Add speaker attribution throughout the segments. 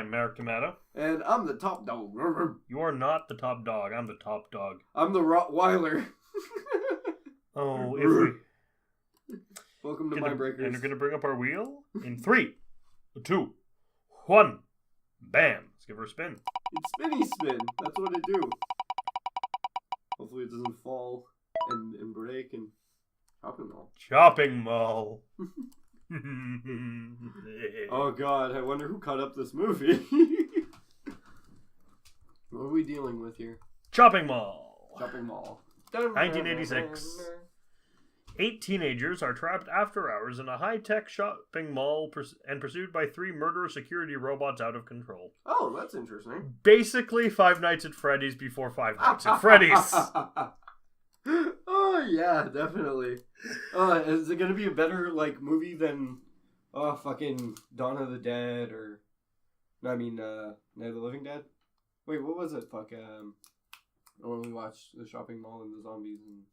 Speaker 1: I'm Merrick Tomato.
Speaker 2: And I'm the top dog.
Speaker 1: You are not the top dog. I'm the top dog.
Speaker 2: I'm the Rottweiler.
Speaker 1: Oh, if we...
Speaker 2: Welcome to Mindbreakers.
Speaker 1: And we're going to bring up our wheel in 3, 2, 1. Bam. Let's give her a spin.
Speaker 2: It's spinny spin. That's what it do. Hopefully it doesn't fall and break and chopping mall.
Speaker 1: Chopping mall.
Speaker 2: Oh god, I wonder who cut up this movie. What are we dealing with here?
Speaker 1: Chopping mall.
Speaker 2: Chopping mall.
Speaker 1: 1986. 8 teenagers are trapped after hours in a high-tech shopping mall and pursued by 3 murderous security robots out of control.
Speaker 2: Oh, that's interesting.
Speaker 1: Basically, Five Nights at Freddy's before Five Nights at Freddy's.
Speaker 2: Oh, yeah, definitely. Is it going to be a better, movie than, fucking Dawn of the Dead or... No, I mean, Night of the Living Dead? Wait, what was it? When we watched the shopping mall and the zombies and...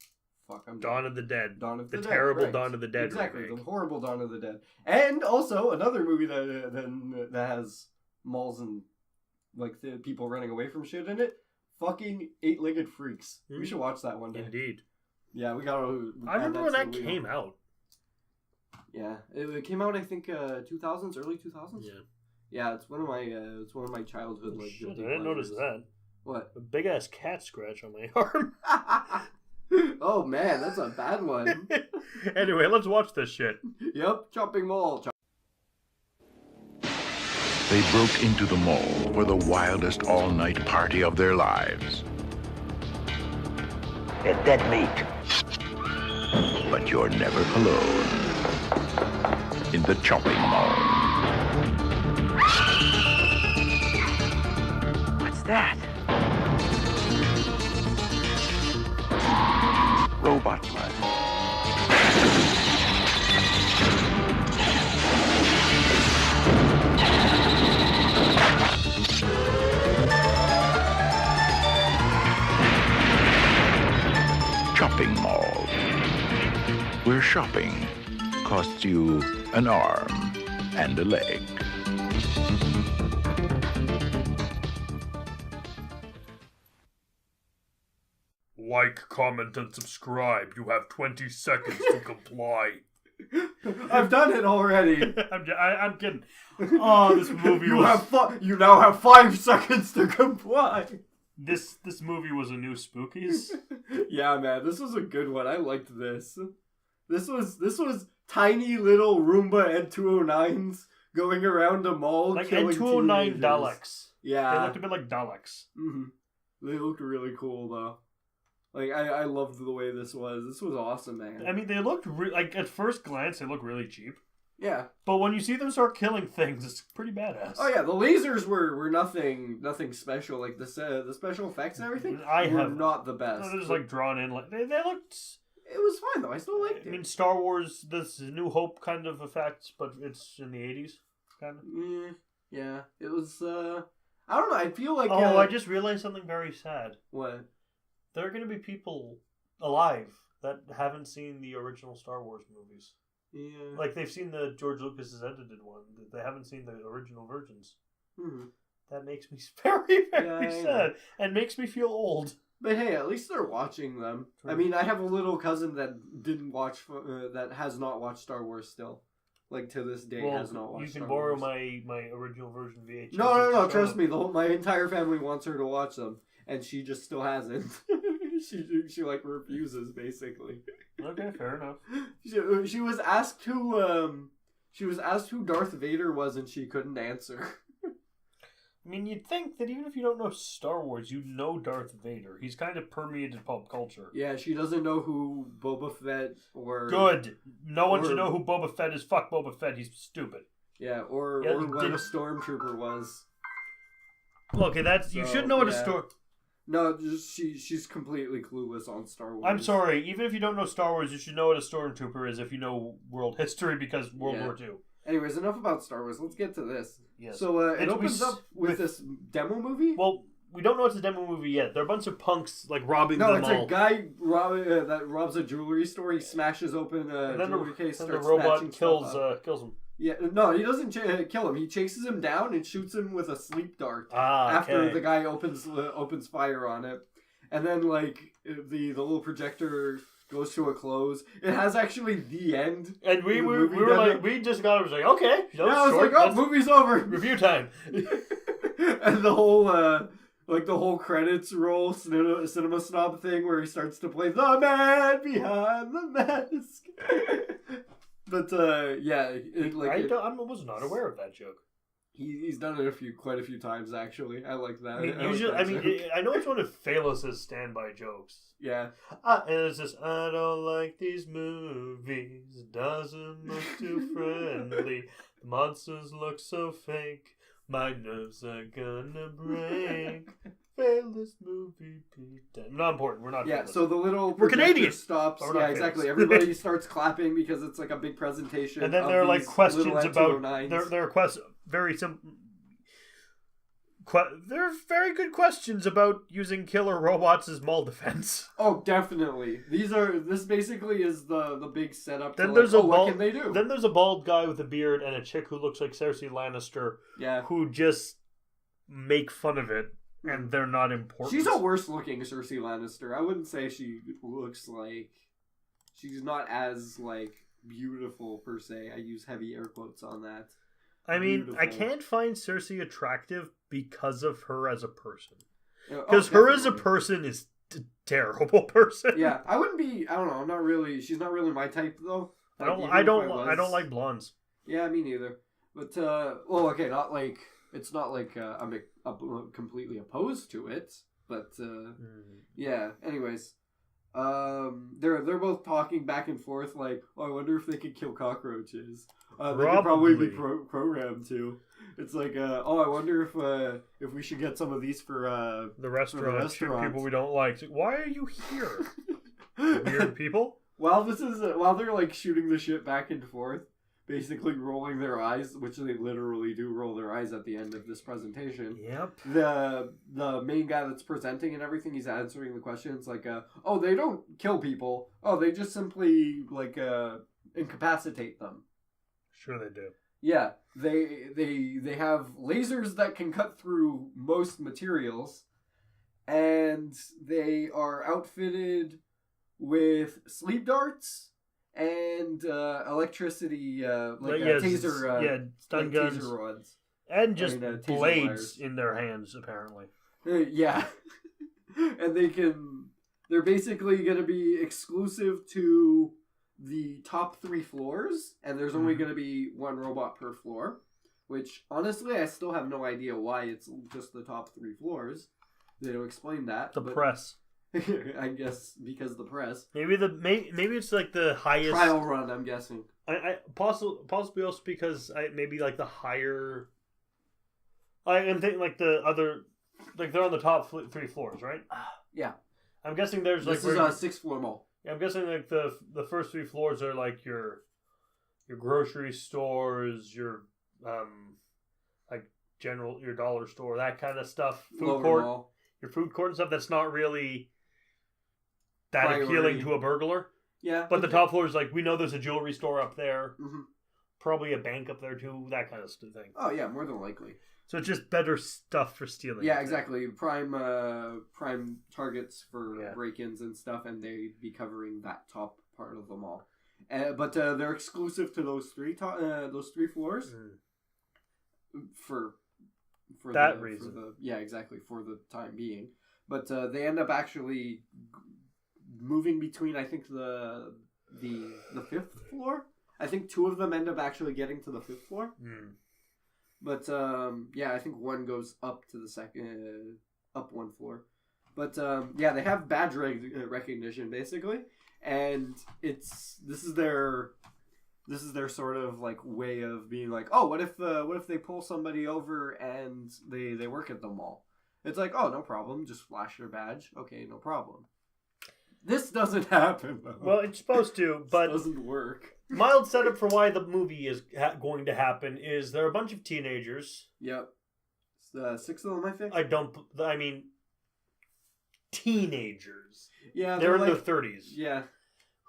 Speaker 1: Dawn of the Dead.
Speaker 2: Dawn of the Dead.
Speaker 1: Terrible
Speaker 2: right.
Speaker 1: Dawn of the Dead
Speaker 2: Exactly,
Speaker 1: remake.
Speaker 2: the horrible Dawn of the Dead. And also another movie that has malls and the people running away from shit in it. Fucking 8-Legged Freaks. Mm-hmm. We should watch that one day.
Speaker 1: Indeed.
Speaker 2: Yeah, we gotta.
Speaker 1: I remember when that came out.
Speaker 2: Yeah, it came out. I think 2000s, early 2000s.
Speaker 1: Yeah.
Speaker 2: Yeah, it's one of my childhood
Speaker 1: Shit, I didn't notice that.
Speaker 2: What?
Speaker 1: A big ass cat scratch on my arm.
Speaker 2: Oh man, that's a bad one.
Speaker 1: Anyway, let's watch this shit.
Speaker 2: Yep, chopping mall.
Speaker 3: They broke into the mall for the wildest all-night party of their lives.
Speaker 4: It's dead meat.
Speaker 3: But you're never alone in the chopping mall.
Speaker 4: What's that?
Speaker 3: Robot blood. Chopping mall, where shopping costs you an arm and a leg.
Speaker 1: Like, comment, and subscribe. You have 20 seconds to comply.
Speaker 2: I've done it already.
Speaker 1: I'm kidding. Oh, this movie
Speaker 2: You now have 5 seconds to comply.
Speaker 1: This movie was a new Spookies.
Speaker 2: Yeah, man, this was a good one. I liked this. This was tiny little Roomba N209s going around a mall
Speaker 1: like
Speaker 2: killing
Speaker 1: N209
Speaker 2: teenagers.
Speaker 1: Daleks.
Speaker 2: Yeah.
Speaker 1: They looked a bit like Daleks.
Speaker 2: Mm-hmm. They looked really cool, though. I loved the way this was. This was awesome, man.
Speaker 1: I mean, they looked at first glance, they look really cheap.
Speaker 2: Yeah.
Speaker 1: But when you see them start killing things, it's pretty badass.
Speaker 2: Oh yeah, the lasers were nothing special. Like the special effects and everything were not the best.
Speaker 1: No, they're just drawn in. They looked.
Speaker 2: It was fine though. I still liked it.
Speaker 1: I mean, Star Wars, this New Hope kind of effect, but it's in the 80s, kind of.
Speaker 2: Yeah, it was. I don't know. I feel like.
Speaker 1: Oh, I just realized something very sad.
Speaker 2: What?
Speaker 1: There are going to be people alive that haven't seen the original Star Wars movies.
Speaker 2: Yeah.
Speaker 1: Like, they've seen the George Lucas's edited one. They haven't seen the original versions.
Speaker 2: Mm-hmm.
Speaker 1: That makes me very, very sad. And makes me feel old.
Speaker 2: But hey, at least they're watching them. True. I mean, I have a little cousin that didn't watch, that has not watched Star Wars still. Like, to this day, has not watched Star Wars.
Speaker 1: You can borrow my original version VHS.
Speaker 2: No, trust me. My entire family wants her to watch them. And she just still hasn't. she refuses, basically.
Speaker 1: Okay, fair enough.
Speaker 2: She was asked who Darth Vader was, and she couldn't answer.
Speaker 1: I mean, you'd think that even if you don't know Star Wars, you'd know Darth Vader. He's kind of permeated pop culture.
Speaker 2: Yeah, she doesn't know who Boba Fett or...
Speaker 1: Good. No one should know who Boba Fett is. Fuck Boba Fett. He's stupid.
Speaker 2: Yeah, or what a stormtrooper was.
Speaker 1: Okay, you should know what a storm...
Speaker 2: No, she's completely clueless on Star Wars.
Speaker 1: I'm sorry. Even if you don't know Star Wars, you should know what a stormtrooper is if you know world history because World War II.
Speaker 2: Anyways, enough about Star Wars. Let's get to this.
Speaker 1: Yes.
Speaker 2: So it opens up with this demo movie?
Speaker 1: Well, we don't know it's a demo movie yet. There are a bunch of punks robbing the mall.
Speaker 2: No, it's a guy that robs a jewelry store. He smashes open a jewelry case.
Speaker 1: And the robot kills him.
Speaker 2: Yeah, no, he doesn't kill him. He chases him down and shoots him with a sleep dart after the guy opens fire on it. And then, like, the little projector goes to a close. It has actually the end.
Speaker 1: And we were like, we just got it. Was like, okay.
Speaker 2: I was like, oh, movie's over.
Speaker 1: Review time.
Speaker 2: And the whole credits roll cinema snob thing where he starts to play The Man Behind the Mask. But yeah,
Speaker 1: I was not aware of that joke.
Speaker 2: He's done it quite a few times actually. I like that.
Speaker 1: I know it's one of Phalos' standby jokes.
Speaker 2: Yeah.
Speaker 1: And it's just, I don't like these movies. Doesn't look too friendly. The monsters look so fake. My nerves are gonna break. Phalos movie Pete. Not important. We're not.
Speaker 2: Yeah.
Speaker 1: Phalos.
Speaker 2: So the little
Speaker 1: we're Canadian.
Speaker 2: Stops. Yeah, exactly. Everybody starts clapping because it's like a big presentation.
Speaker 1: And then there are like questions about. There are very simple. There are very good questions about using killer robots as mall defense.
Speaker 2: Oh, definitely. This basically is the big setup.
Speaker 1: Then what can they do? Then there's a bald guy with a beard and a chick who looks like Cersei Lannister.
Speaker 2: Yeah.
Speaker 1: Who just make fun of it, and they're not important.
Speaker 2: She's a worse looking Cersei Lannister. I wouldn't say she looks like. She's not as like beautiful per se. I use heavy air quotes on that.
Speaker 1: I mean, beautiful. I can't find Cersei attractive because of her as a person. Because her as a person is a terrible person.
Speaker 2: Yeah, I wouldn't be. I don't know. I'm not really. She's not really my type though.
Speaker 1: Like, I don't like blondes.
Speaker 2: Yeah, me neither. But well, okay, not like it's not like I'm completely opposed to it. But yeah. Anyways, they're both talking back and forth like, oh, I wonder if they could kill cockroaches. They could probably be programmed to. It's like, oh, I wonder if we should get some of these for
Speaker 1: the restaurant. People we don't like. Why are you here? Weird people.
Speaker 2: While they're like shooting the shit back and forth, basically rolling their eyes, which they literally do roll their eyes at the end of this presentation.
Speaker 1: Yep.
Speaker 2: The main guy that's presenting and everything, he's answering the questions like, oh, they don't kill people. Oh, they just simply like incapacitate them.
Speaker 1: Sure they do.
Speaker 2: Yeah, they have lasers that can cut through most materials, and they are outfitted with sleep darts and electricity, taser,
Speaker 1: stun guns,
Speaker 2: taser rods,
Speaker 1: and just blades wires in their hands, apparently.
Speaker 2: Yeah, and they're basically going to be exclusive to the top 3 floors, and there's only going to be 1 robot per floor, which honestly I still have no idea why it's just the top 3 floors. They don't explain that.
Speaker 1: Press.
Speaker 2: I guess because the press.
Speaker 1: Maybe it's like the highest
Speaker 2: trial run. I'm guessing.
Speaker 1: I possibly also because maybe like the higher. I'm thinking like the other, like they're on the top 3 floors, right?
Speaker 2: Yeah.
Speaker 1: I'm guessing there's
Speaker 2: this is a 6th floor mall.
Speaker 1: I'm guessing like the first 3 floors are like your grocery stores, your like your dollar store, that kind of stuff, food court, mall. Your food court and stuff that's not really that priority. Appealing to a burglar.
Speaker 2: Yeah.
Speaker 1: But the top floor is like, we know there's a jewelry store up there, probably a bank up there too, that kind of thing.
Speaker 2: Oh yeah, more than likely.
Speaker 1: So it's just better stuff for stealing.
Speaker 2: Yeah, exactly. Prime targets for break-ins and stuff, and they'd be covering that top part of the mall. But they're exclusive to those 3 floors for
Speaker 1: that reason.
Speaker 2: Exactly, for the time being. But they end up actually moving between, I think, the 5th floor. I think 2 of them end up actually getting to the 5th floor. But, I think 1 goes up to the second, up 1 floor. But, they have badge recognition, basically. And this is their sort of, like, way of being like, oh, what if they pull somebody over and they work at the mall? It's like, oh, no problem. Just flash their badge. Okay, no problem. This doesn't happen, though.
Speaker 1: Well, it's supposed to, but...
Speaker 2: It doesn't work.
Speaker 1: Mild setup for why the movie is going to happen is there are a bunch of teenagers.
Speaker 2: Yep. 6 of them, I think?
Speaker 1: I mean, teenagers.
Speaker 2: Yeah.
Speaker 1: They're in their 30s.
Speaker 2: Yeah.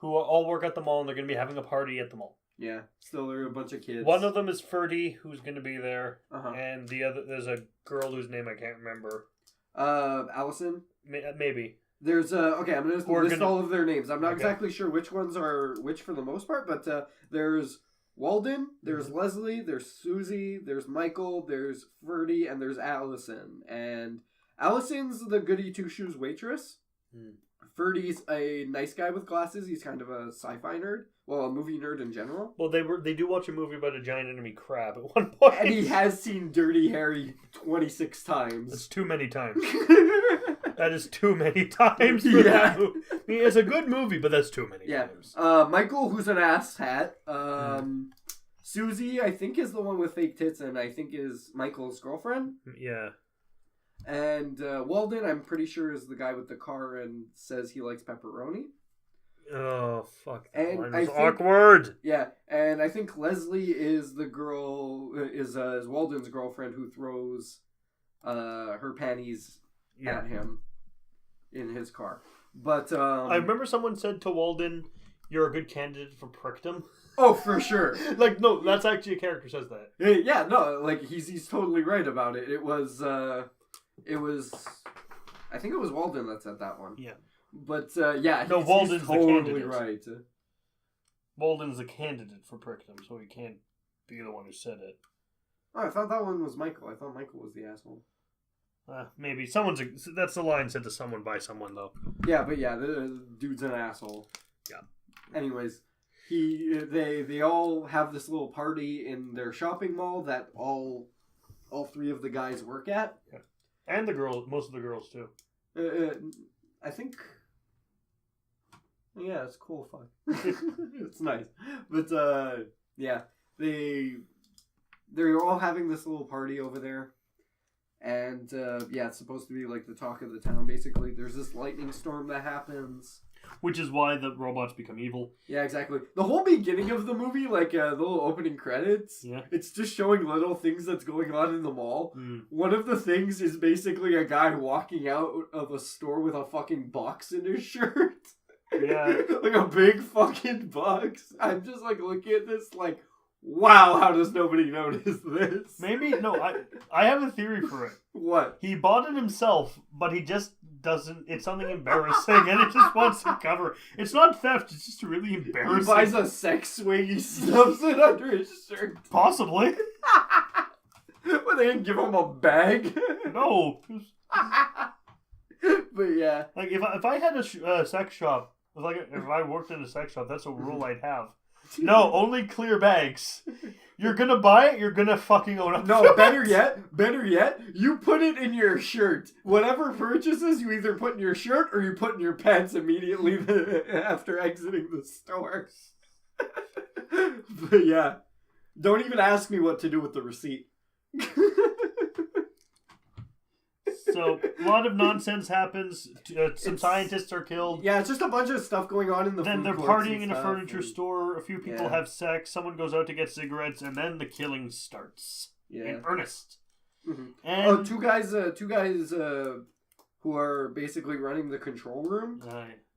Speaker 1: Who all work at the mall and they're going to be having a party at the mall.
Speaker 2: Yeah, still there are a bunch of kids.
Speaker 1: One of them is Ferdy, who's going to be there,
Speaker 2: Uh-huh.
Speaker 1: and the other there's a girl whose name I can't remember.
Speaker 2: Allison.
Speaker 1: Maybe.
Speaker 2: There's okay. I'm gonna list all of their names. I'm not
Speaker 1: Okay.
Speaker 2: exactly sure which ones are which for the most part, but there's Walden, there's Leslie, there's Susie, there's Michael, there's Ferdy, and there's Allison. And Allison's the goody two shoes waitress. Ferdy's a nice guy with glasses. He's kind of a sci-fi nerd. Well, a movie nerd in general.
Speaker 1: Well, they do watch a movie about a giant enemy crab at one point.
Speaker 2: And he has seen Dirty Harry 26 times.
Speaker 1: That's too many times. That is too many times.
Speaker 2: Yeah.
Speaker 1: I mean, it's a good movie, but that's too many times.
Speaker 2: Michael, who's an ass hat. Susie, I think, is the one with fake tits, and I think is Michael's girlfriend.
Speaker 1: Yeah.
Speaker 2: And Walden, I'm pretty sure, is the guy with the car and says he likes pepperoni.
Speaker 1: Oh, fuck. That
Speaker 2: And
Speaker 1: line
Speaker 2: I
Speaker 1: was
Speaker 2: think-
Speaker 1: awkward.
Speaker 2: Yeah, and I think Leslie is the girl, is Walden's girlfriend who throws her panties at him in his car. But
Speaker 1: I remember someone said to Walden, "You're a good candidate for prickdom."
Speaker 2: Oh, for sure.
Speaker 1: Like, no, that's actually a character says that.
Speaker 2: Yeah, no, like he's totally right about it. It was I think it was Walden that said that one.
Speaker 1: Yeah.
Speaker 2: But yeah,
Speaker 1: No, Walden's
Speaker 2: he's
Speaker 1: the
Speaker 2: totally
Speaker 1: candidate.
Speaker 2: right.
Speaker 1: Walden's a candidate for prickdom, so he can't be the one who said it.
Speaker 2: Oh, I thought that one was Michael. I thought Michael was the asshole.
Speaker 1: Maybe that's the line said to someone by someone though.
Speaker 2: Yeah, but yeah, the dude's an asshole.
Speaker 1: Yeah.
Speaker 2: Anyways, they all have this little party in their shopping mall that all three of the guys work at.
Speaker 1: Yeah. And the girls, most of the girls too.
Speaker 2: I think. Yeah, it's cool fun. It's nice, but yeah, they're all having this little party over there, and yeah, it's supposed to be like the talk of the town. Basically, there's this lightning storm that happens.
Speaker 1: Which is why the robots become evil.
Speaker 2: Yeah, exactly. The whole beginning of the movie, like the little opening credits, it's just showing little things that's going on in the mall. One of the things is basically a guy walking out of a store with a fucking box in his shirt.
Speaker 1: Yeah.
Speaker 2: Like a big fucking box. I'm just like looking at this like, wow, how does nobody notice this?
Speaker 1: Maybe, no, I have a theory for it.
Speaker 2: What?
Speaker 1: He bought it himself, but he just doesn't, it's something embarrassing and it just wants to cover. It's not theft, it's just really embarrassing.
Speaker 2: He buys a sex swing, he stuffs it under his shirt.
Speaker 1: Possibly.
Speaker 2: But they didn't give him a bag.
Speaker 1: No.
Speaker 2: But yeah.
Speaker 1: Like, if I had a sex shop, if I worked in a sex shop, that's a rule I'd have. No, only clear bags. You're gonna buy it, you're gonna fucking own up.
Speaker 2: No, better yet, you put it in your shirt. Whatever purchases you either put in your shirt or you put in your pants immediately after exiting the store. But yeah, don't even ask me what to do with the receipt.
Speaker 1: So, a lot of nonsense happens. Some scientists are killed.
Speaker 2: Yeah, it's just a bunch of stuff going on in the
Speaker 1: Then
Speaker 2: food
Speaker 1: they're
Speaker 2: courts
Speaker 1: partying in a
Speaker 2: and
Speaker 1: furniture
Speaker 2: stuff,
Speaker 1: store. A few people have sex. Someone goes out to get cigarettes, and then the killing starts in earnest.
Speaker 2: Mm-hmm.
Speaker 1: And
Speaker 2: two guys who are basically running the control room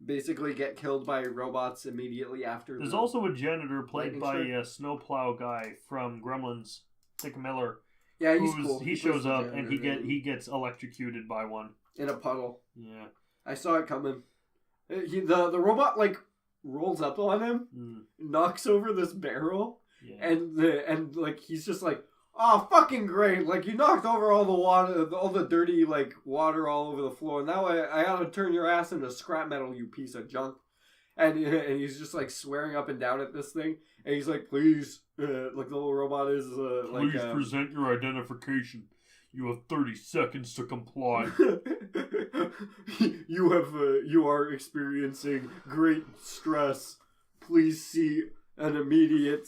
Speaker 2: basically get killed by robots immediately after.
Speaker 1: There's also a janitor played by
Speaker 2: lightning
Speaker 1: a snowplow guy from Gremlins, Dick Miller.
Speaker 2: Yeah, he's cool.
Speaker 1: He shows up and he gets electrocuted by one
Speaker 2: in a puddle.
Speaker 1: Yeah,
Speaker 2: I saw it coming. The robot like rolls up on him, knocks over this barrel, and like he's just like, oh fucking great! Like you knocked over all the water, all the dirty like water all over the floor. Now I ought to turn your ass into scrap metal, you piece of junk. And he's just like swearing up and down at this thing, and he's like, "Please, like the little robot is like,
Speaker 1: please present your identification. You have 30 seconds to comply."
Speaker 2: You are experiencing great stress. Please see an immediate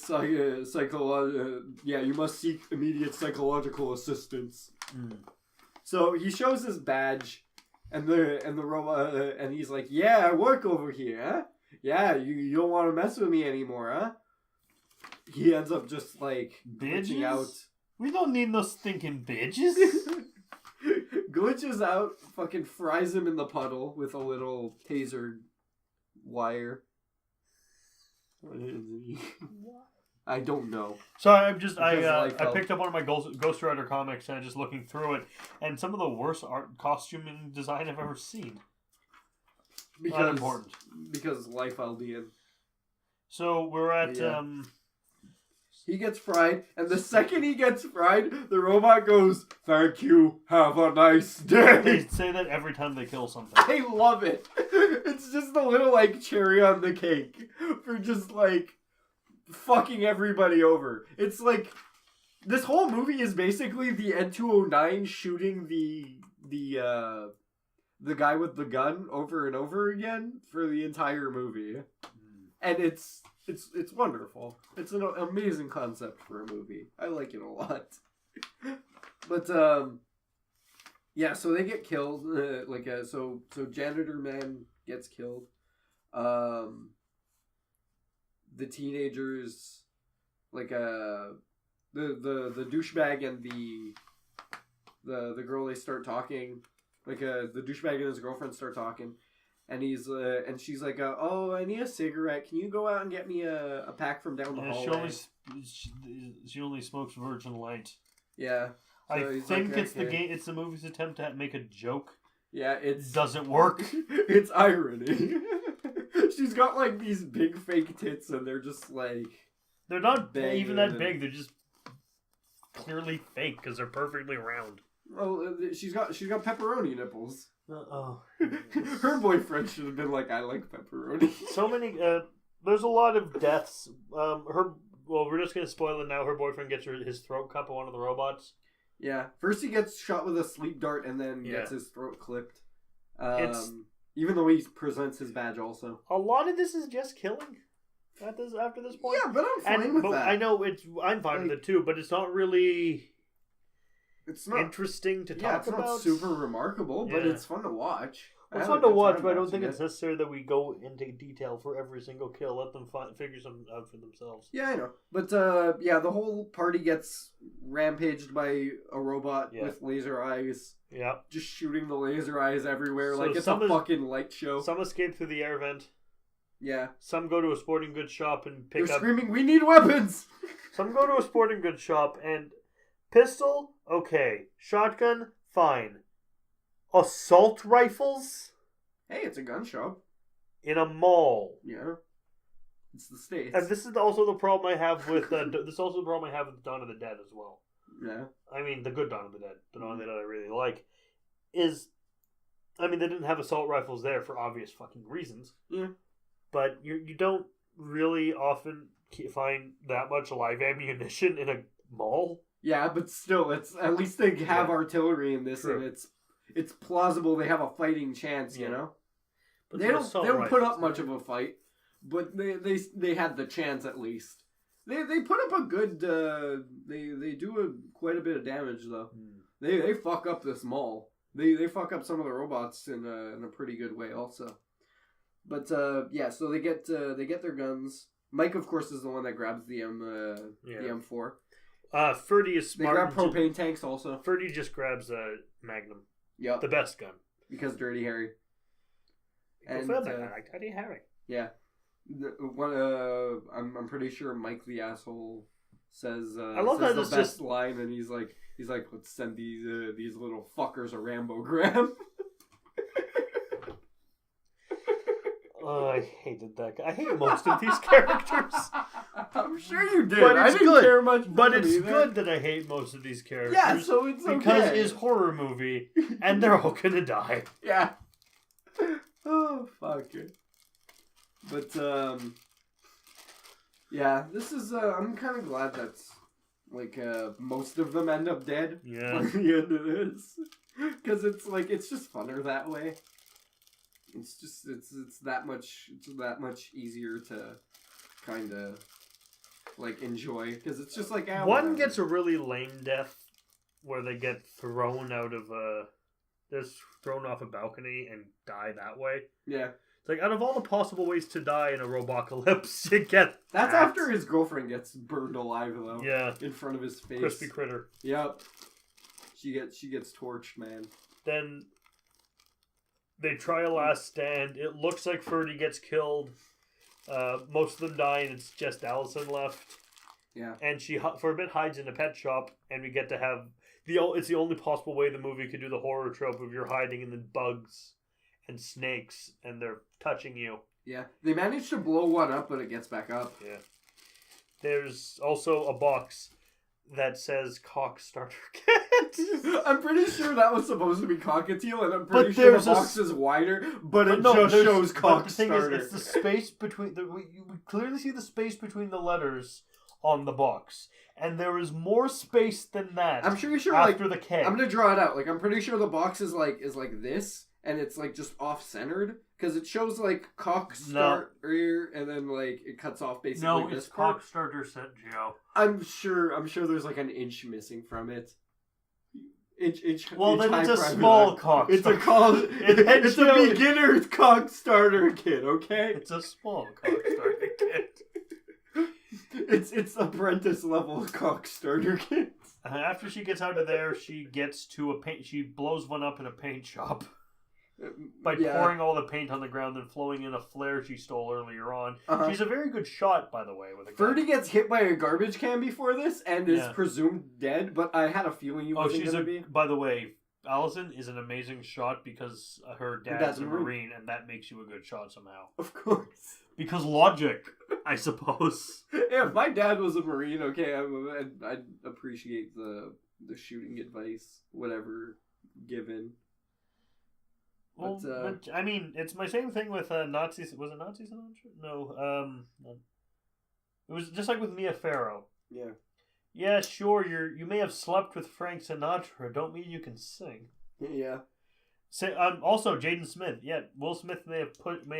Speaker 2: you must seek immediate psychological assistance. So he shows his badge, and the robot, and he's like, "Yeah, I work over here, huh? Yeah, you don't want to mess with me anymore, huh?" He ends up just like glitching out.
Speaker 1: We don't need no stinking bitches.
Speaker 2: Glitches out, fucking fries him in the puddle with a little taser wire. I don't know.
Speaker 1: So I picked up one of my Ghost Rider comics and just looking through it, and some of the worst art costuming design I've ever seen.
Speaker 2: Because life Aldean.
Speaker 1: So we're at
Speaker 2: he gets fried, and the second he gets fried, the robot goes, "Thank you, have a nice day."
Speaker 1: They say that every time they kill something.
Speaker 2: I love it. It's just a little like cherry on the cake for just like fucking everybody over. It's like this whole movie is basically the N209 shooting the guy with the gun over and over again for the entire movie, and it's wonderful. It's an amazing concept for a movie. I like it a lot. But yeah, so they get killed. So Janitor Man gets killed. The teenagers, the douchebag and the girl, they start talking. The douchebag and his girlfriend start talking. And he's and she's like, "Oh, I need a cigarette. Can you go out and get me a pack from down the hallway?"
Speaker 1: She only smokes Virgin Light.
Speaker 2: Yeah, so
Speaker 1: I think it's the game. It's the movie's attempt to make a joke.
Speaker 2: Yeah, it
Speaker 1: doesn't work.
Speaker 2: It's irony. She's got like these big fake tits, and they're just like
Speaker 1: they're not even that big. They're just clearly fake because they're perfectly round.
Speaker 2: Well, she's got pepperoni nipples.
Speaker 1: Oh.
Speaker 2: Her boyfriend should have been like, "I like pepperoni."
Speaker 1: So many. There's a lot of deaths. We're just gonna spoil it now. Her boyfriend gets his throat cut by one of the robots.
Speaker 2: Yeah. First he gets shot with a sleep dart, and then gets his throat clipped. Even though he presents his badge also.
Speaker 1: A lot of this is just killing. After this point.
Speaker 2: Yeah, but I'm fine with that.
Speaker 1: I know I'm fine with it too, but it's not really.
Speaker 2: It's not
Speaker 1: interesting to talk about.
Speaker 2: It's not super remarkable, but it's fun to watch.
Speaker 1: It's fun to watch, but I don't think it's necessary that we go into detail for every single kill. Let them figure something out for themselves.
Speaker 2: Yeah, I know. But the whole party gets rampaged by a robot with laser eyes.
Speaker 1: Yeah.
Speaker 2: Just shooting the laser eyes everywhere like it's a fucking light show.
Speaker 1: Some escape through the air vent.
Speaker 2: Yeah.
Speaker 1: Some go to a sporting goods shop and pick
Speaker 2: They're
Speaker 1: up...
Speaker 2: screaming, "We need weapons!"
Speaker 1: Some go to a sporting goods shop and... Pistol? Okay. Shotgun? Fine. Assault rifles?
Speaker 2: Hey, it's a gun shop.
Speaker 1: In a mall.
Speaker 2: Yeah. It's the States.
Speaker 1: And this is also the problem I have with... this is also the problem I have with Dawn of the Dead as well.
Speaker 2: Yeah.
Speaker 1: I mean, the good Dawn of the Dead. The Dawn of the Dead I really like. Is... I mean, they didn't have assault rifles there for obvious fucking reasons.
Speaker 2: Yeah.
Speaker 1: But you don't really often find that much live ammunition in a mall.
Speaker 2: Yeah, but still, it's at least they have artillery in this, and it's plausible they have a fighting chance, you know. But they don't put up much of a fight, but they had the chance at least. They put up a good they do quite a bit of damage though. They fuck up this mall. They fuck up some of the robots in a pretty good way also. But so they get their guns. Mike, of course, is the one that grabs the M4.
Speaker 1: Ferdy is smart.
Speaker 2: They grab propane tanks also.
Speaker 1: Ferdy just grabs a Magnum.
Speaker 2: Yeah.
Speaker 1: The best gun.
Speaker 2: Because Dirty Harry.
Speaker 1: And I like Dirty Harry.
Speaker 2: Yeah. I'm pretty sure Mike the asshole says
Speaker 1: I love
Speaker 2: says
Speaker 1: that
Speaker 2: the best line, and he's like, let's send these little fuckers a Rambogram.
Speaker 1: I hated that guy. I hate most of these characters.
Speaker 2: I'm sure you did.
Speaker 1: But
Speaker 2: I didn't care much.
Speaker 1: But it's good that I hate most of these characters.
Speaker 2: Yeah, so it's okay.
Speaker 1: Because it's horror movie, and they're all gonna die.
Speaker 2: Yeah. Oh, fuck it. But, yeah, this is, I'm kind of glad that's, most of them end up dead.
Speaker 1: Yeah.
Speaker 2: By the end of this. Because it's just funner that way. It's just, it's that much easier to kind of, enjoy. Because it's just like,
Speaker 1: one gets a really lame death where they get thrown out of they're thrown off a balcony and die that way.
Speaker 2: Yeah.
Speaker 1: It's like, out of all the possible ways to die in a robocalypse, you get
Speaker 2: That's after his girlfriend gets burned alive, though.
Speaker 1: Yeah.
Speaker 2: In front of his face.
Speaker 1: Crispy critter.
Speaker 2: Yep. She gets torched, man.
Speaker 1: Then they try a last stand. It looks like Ferdy gets killed. Most of them die, and it's just Allison left.
Speaker 2: Yeah.
Speaker 1: And she, for a bit, hides in a pet shop, and we get to have... It's the only possible way the movie could do the horror trope of you're hiding in the bugs and snakes, and they're touching you.
Speaker 2: Yeah. They managed to blow one up, but it gets back up.
Speaker 1: Yeah. There's also a box that says cock starter kit.
Speaker 2: I'm pretty sure that was supposed to be cockatiel, and I'm pretty sure the box is wider, but it just shows cock starter.
Speaker 1: The thing is, it's the space between... you clearly see the space between the letters on the box. And there is more space than that.
Speaker 2: I'm sure
Speaker 1: after the K.
Speaker 2: I'm gonna draw it out. Like, I'm pretty sure the box is like this, and it's like just off-centered. Because it shows like cock starter, and then like it cuts off basically.
Speaker 1: No,
Speaker 2: this
Speaker 1: it's
Speaker 2: part.
Speaker 1: cock starter set, Gio.
Speaker 2: I'm sure there's like an inch missing from it. Inch.
Speaker 1: Well,
Speaker 2: inch
Speaker 1: then it's a
Speaker 2: high
Speaker 1: small cock.
Speaker 2: It's a it's a beginner's cock starter kit. Okay.
Speaker 1: It's a small cock starter kit.
Speaker 2: It's apprentice level cock starter kit.
Speaker 1: After she gets out of there, she gets to a paint. She blows one up in a paint shop. By pouring all the paint on the ground and flowing in a flare she stole earlier on. She's a very good shot, by the way. With a gun.
Speaker 2: Ferdy gets hit by a garbage can before this and is presumed dead, but I had a feeling he wasn't going to be.
Speaker 1: By the way, Allison is an amazing shot because her dad's a Marine, and that makes you a good shot somehow.
Speaker 2: Of course.
Speaker 1: Because logic, I suppose.
Speaker 2: Yeah, if my dad was a Marine, okay, I'd appreciate the shooting advice, whatever given.
Speaker 1: Well, but, I mean, it's my same thing with Nazis. Was it Nazis? No. It was just like with Mia Farrow.
Speaker 2: Yeah.
Speaker 1: Yeah, sure. You may have slept with Frank Sinatra. Don't mean you can sing.
Speaker 2: Yeah.
Speaker 1: Say also Jaden Smith. Yeah, Will Smith may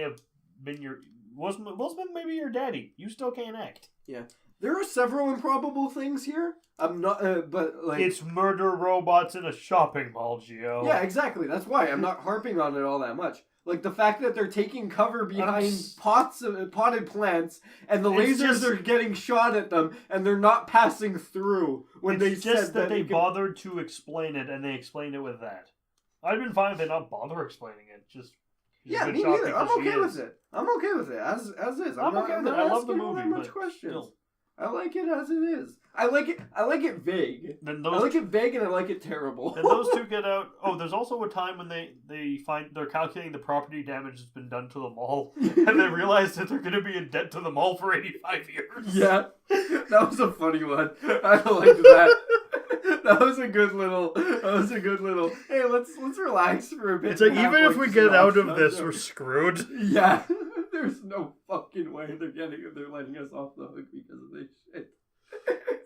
Speaker 1: have been your Will Smith may be your daddy. You still can't act.
Speaker 2: Yeah. There are several improbable things here. I'm not, but like...
Speaker 1: It's murder robots in a shopping mall, Gio.
Speaker 2: Yeah, exactly. That's why I'm not harping on it all that much. Like, the fact that they're taking cover behind potted plants, and the lasers are getting shot at them, and they're not passing through when they said
Speaker 1: just that they bothered to explain it, and they explained it with that. I'd been fine if they not bother explaining it. Just...
Speaker 2: Yeah, me neither. I'm okay with it. I'm okay with it, as is.
Speaker 1: I'm okay with it. I love the movie,
Speaker 2: much questions. Still. I like it as it is. I like it vague. I like it vague and I like it terrible.
Speaker 1: And those two get out. Oh, there's also a time when they're calculating the property damage that's been done to the mall, and they realize that they're going to be in debt to the mall for 85 years.
Speaker 2: Yeah, that was a funny one. I liked that. That was a good little. Hey, let's relax for a bit.
Speaker 1: It's like even if we get out of this, we're screwed.
Speaker 2: Yeah. There's no fucking way they're letting us off the hook because of this shit.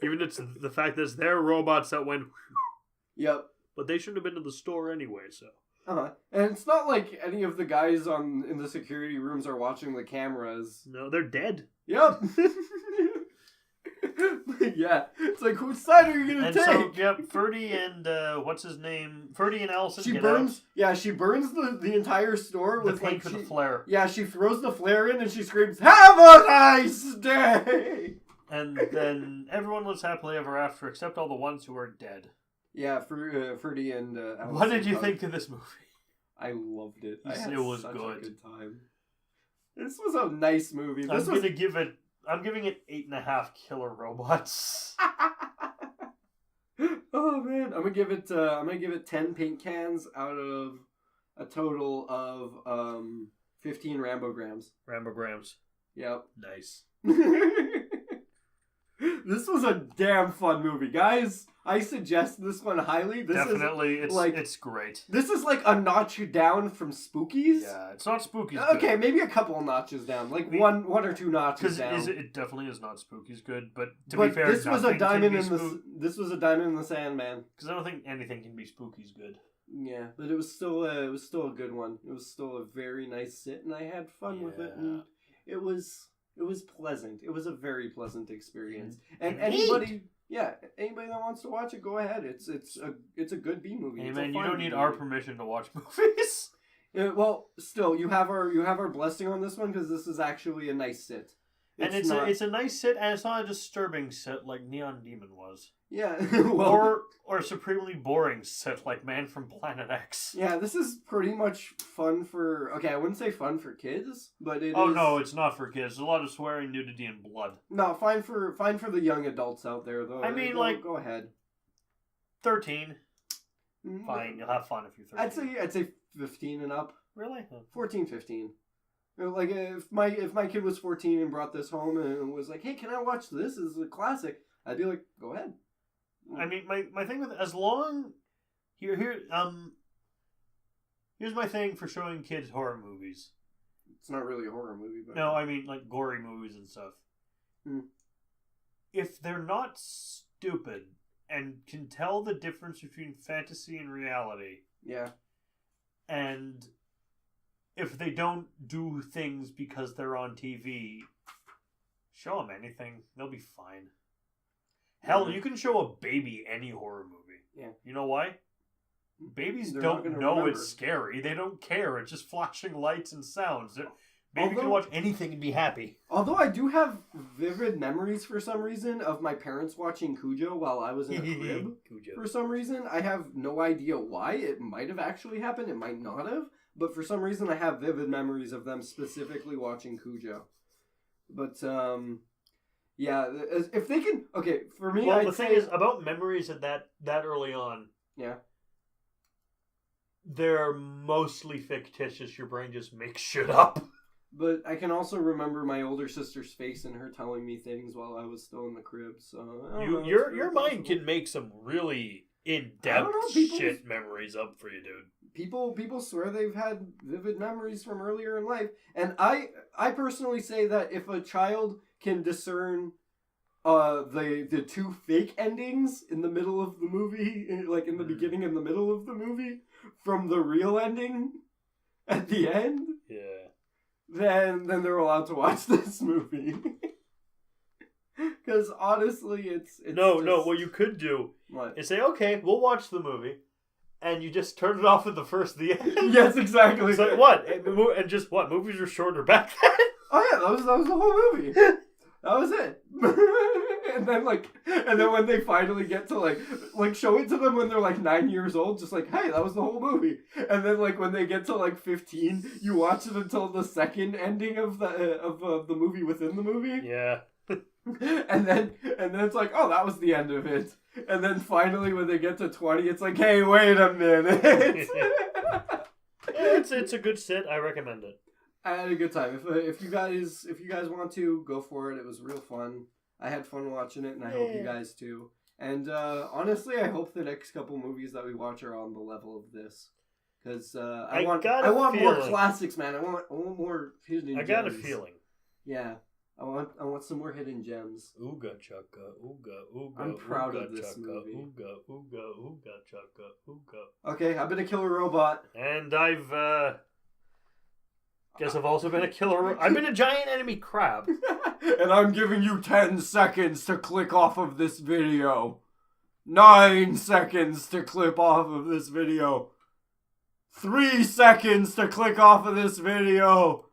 Speaker 1: Even it's the fact that it's their robots that went.
Speaker 2: Yep.
Speaker 1: But they shouldn't have been to the store anyway, so.
Speaker 2: And it's not like any of the guys in the security rooms are watching the cameras.
Speaker 1: No, they're dead.
Speaker 2: Yep. Yeah. It's like, whose side are you gonna take?
Speaker 1: So, yep, Ferdy and what's his name? Ferdy and Allison.
Speaker 2: She burns the entire store with
Speaker 1: paint for the flare.
Speaker 2: Yeah, she throws the flare in and she screams, "Have a nice day!"
Speaker 1: And then everyone lives happily ever after, except all the ones who are dead.
Speaker 2: Yeah, Ferdy and Allison.
Speaker 1: What did you think of this movie?
Speaker 2: I loved it.
Speaker 1: It was
Speaker 2: such
Speaker 1: good.
Speaker 2: A good time. This was a nice movie.
Speaker 1: I'm giving it 8.5 killer robots.
Speaker 2: Oh man, I'm gonna give it 10 paint cans out of a total of 15 Rambograms.
Speaker 1: Rambograms.
Speaker 2: Yep.
Speaker 1: Nice.
Speaker 2: This was a damn fun movie, guys. I suggest this one highly.
Speaker 1: It's great.
Speaker 2: This is like a notch down from Spookies.
Speaker 1: Yeah, it's not Spookies.
Speaker 2: Okay, good. Maybe a couple of notches down, like one or two notches down.
Speaker 1: Because it definitely is not Spookies good, but to be fair,
Speaker 2: this was a diamond in the sand, man.
Speaker 1: Because I don't think anything can be Spookies good.
Speaker 2: Yeah, but it was still a good one. It was still a very nice sit, and I had fun with it, and it was pleasant. It was a very pleasant experience. And anybody that wants to watch it, go ahead. It's a good B movie.
Speaker 1: Hey man, you don't need our permission to watch movies.
Speaker 2: Well, still, you have our blessing on this one because this is actually a nice sit.
Speaker 1: And it's a nice sit, and it's not a disturbing sit like Neon Demon was.
Speaker 2: Yeah. Well,
Speaker 1: or supremely boring sit like Man from Planet X.
Speaker 2: Yeah, this is pretty much fun for... Okay, I wouldn't say fun for kids, but it is...
Speaker 1: Oh, no, it's not for kids. There's a lot of swearing, nudity, and blood.
Speaker 2: No, fine for the young adults out there, though.
Speaker 1: I mean,
Speaker 2: go ahead.
Speaker 1: 13. Fine, you'll have fun if you're 13.
Speaker 2: I'd say 15 and up.
Speaker 1: Really?
Speaker 2: 14, 15. Like, if my kid was 14 and brought this home and was like, hey, can I watch this? This is a classic. I'd be like, go ahead.
Speaker 1: I mean, my thing with as long here's my thing for showing kids horror movies.
Speaker 2: It's not really a horror movie, but
Speaker 1: no, I mean like gory movies and stuff. If they're not stupid and can tell the difference between fantasy and reality,
Speaker 2: yeah,
Speaker 1: and if they don't do things because they're on TV, show them anything, they'll be fine. Hell, you can show a baby any horror movie.
Speaker 2: Yeah.
Speaker 1: You know why? Babies
Speaker 2: They're
Speaker 1: don't know it's scary. They don't care. It's just flashing lights and sounds. Baby can watch anything and be happy.
Speaker 2: Although I do have vivid memories for some reason of my parents watching Cujo while I was in a crib. For some reason. I have no idea why. It might have actually happened. It might not have. But for some reason I have vivid memories of them specifically watching Cujo. But, yeah, if they can... Okay, for me,
Speaker 1: well, the thing is, about memories at that early on...
Speaker 2: Yeah.
Speaker 1: They're mostly fictitious. Your brain just makes shit up.
Speaker 2: But I can also remember my older sister's face and her telling me things while I was still in the crib, so...
Speaker 1: Your mind can make some really in-depth shit memories up for you, dude.
Speaker 2: People swear they've had vivid memories from earlier in life. And I personally say that if a child can discern the two fake endings in the middle of the movie, like in the beginning and the middle of the movie, from the real ending at the end, then they're allowed to watch this movie. Because honestly, it's
Speaker 1: no. What you could do is say, okay, we'll watch the movie, and you just turn it off at the first of the end.
Speaker 2: Yes, exactly.
Speaker 1: It's like, what? And just what? Movies were shorter back then.
Speaker 2: Oh yeah, that was the whole movie. That was it. And then when they finally get to like show it to them when they're like 9 years old, just like, hey, that was the whole movie. And then like when they get to like 15, you watch it until the second ending of the movie within the movie.
Speaker 1: Yeah.
Speaker 2: and then it's like, oh, that was the end of it. And then finally when they get to 20, it's like, hey, wait a minute.
Speaker 1: It's a good sit. I recommend it.
Speaker 2: I had a good time. If you guys want to, go for it. It was real fun. I had fun watching it, and I hope you guys too. And honestly, I hope the next couple movies that we watch are on the level of this. Because I want more classics, man. I want more hidden gems.
Speaker 1: I got a feeling.
Speaker 2: Yeah. I want some more hidden gems.
Speaker 1: Ooga chaka, ooga, ooga.
Speaker 2: I'm proud
Speaker 1: ooga,
Speaker 2: of this
Speaker 1: chaka,
Speaker 2: movie.
Speaker 1: Ooga, ooga, ooga, chaka, ooga.
Speaker 2: Okay, I've been a killer robot.
Speaker 1: And I've guess I've also been a killer. I've been a giant enemy crab.
Speaker 2: And I'm giving you 10 seconds to click off of this video. 9 seconds to click off of this video. 3 seconds to click off of this video.